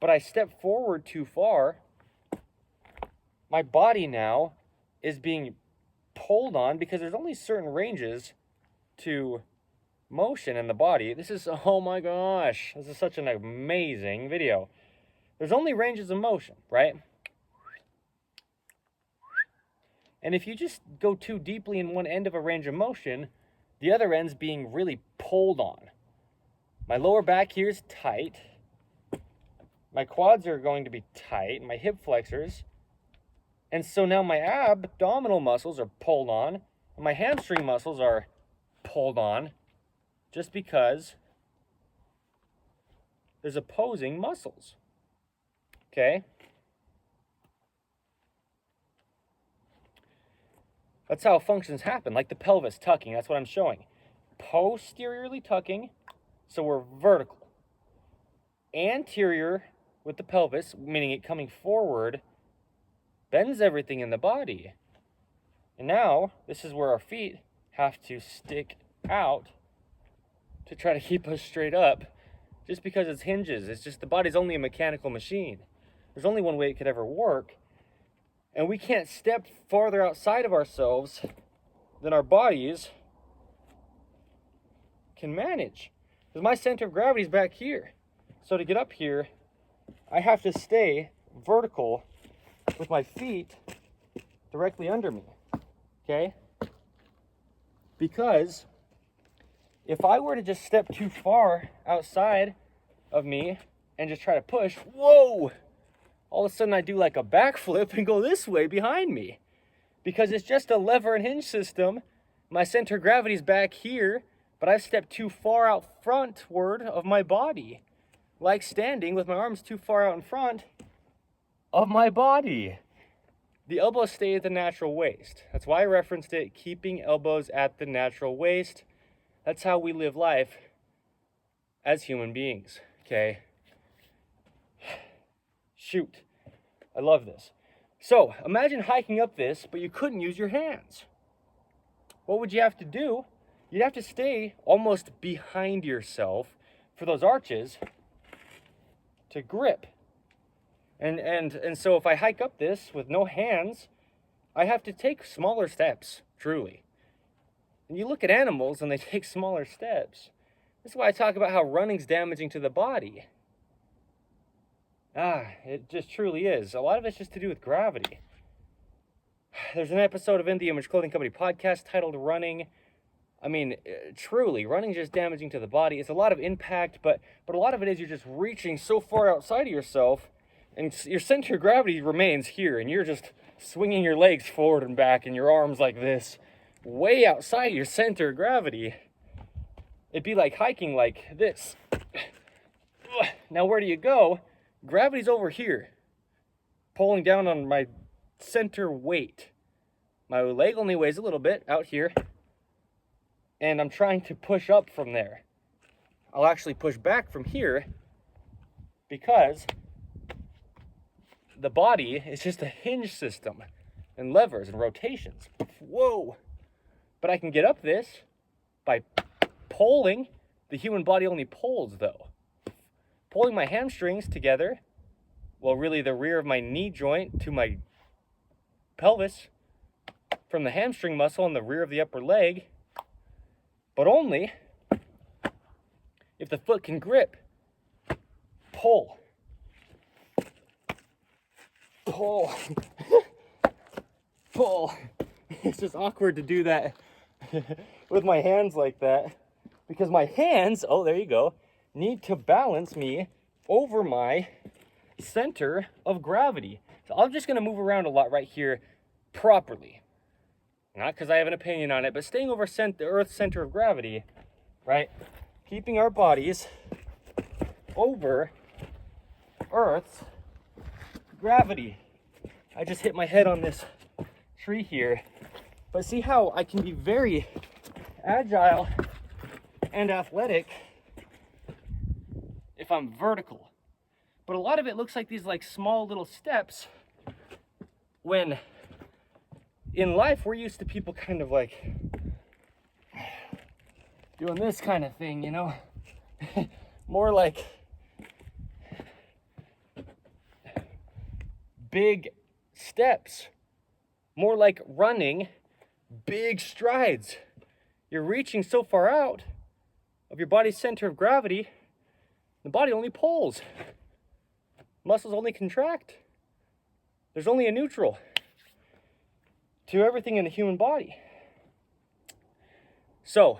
but I step forward too far, my body now is being pulled on because there's only certain ranges to motion in the body. This is, oh my gosh, this is such an amazing video. There's only ranges of motion, right? And if you just go too deeply in one end of a range of motion, the other end's being really pulled on. My lower back here is tight. My quads are going to be tight, my hip flexors. And so now my abdominal muscles are pulled on, and my hamstring muscles are pulled on, just because there's opposing muscles. Okay? That's how functions happen, like the pelvis tucking. That's what I'm showing. Posteriorly tucking, so we're vertical. Anterior with the pelvis, meaning it coming forward, bends everything in the body. And now, this is where our feet have to stick out to try to keep us straight up, just because it's hinges. It's just the body's only a mechanical machine. There's only one way it could ever work. And we can't step farther outside of ourselves than our bodies can manage. Because my center of gravity is back here. So to get up here, I have to stay vertical with my feet directly under me. Okay? Because if I were to just step too far outside of me and just try to push, whoa! All of a sudden I do like a backflip and go this way behind me. Because it's just a lever and hinge system. My center of gravity is back here, but I've stepped too far out frontward of my body. Like standing with my arms too far out in front of my body. The elbows stay at the natural waist. That's why I referenced it, keeping elbows at the natural waist. That's how we live life as human beings, okay? Shoot, I love this. So, imagine hiking up this, but you couldn't use your hands. What would you have to do? You'd have to stay almost behind yourself for those arches to grip. And so if I hike up this with no hands, I have to take smaller steps, truly. And you look at animals and they take smaller steps. This is why I talk about how running's damaging to the body. It just truly is. A lot of it's just to do with gravity. There's an episode of In the Image Clothing Company podcast titled Running. I mean, truly, running's just damaging to the body. It's a lot of impact, but a lot of it is you're just reaching so far outside of yourself, and your center of gravity remains here, and you're just swinging your legs forward and back and your arms like this, way outside your center of gravity. It'd be like hiking like this. Now where do you go? Gravity's over here, pulling down on my center weight. My leg only weighs a little bit out here, and I'm trying to push up from there. I'll actually push back from here because the body is just a hinge system and levers and rotations. Whoa! But I can get up this by pulling. The human body only pulls, though. Pulling my hamstrings together, well, really the rear of my knee joint to my pelvis, from the hamstring muscle in the rear of the upper leg, but only if the foot can grip. Pull. Pull. Pull. It's just awkward to do that with my hands like that, because my hands, oh, there you go, need to balance me over my center of gravity. So I'm just going to move around a lot right here properly. Not because I have an opinion on it, but staying over the Earth's center of gravity, right? Keeping our bodies over Earth's gravity. I just hit my head on this tree here. But see how I can be very agile and athletic if I'm vertical. But a lot of it looks like these like small little steps when in life we're used to people kind of like doing this kind of thing, you know? More like big steps. More like running big strides. You're reaching so far out of your body's center of gravity, the body only pulls. Muscles only contract. There's only a neutral to everything in the human body. So,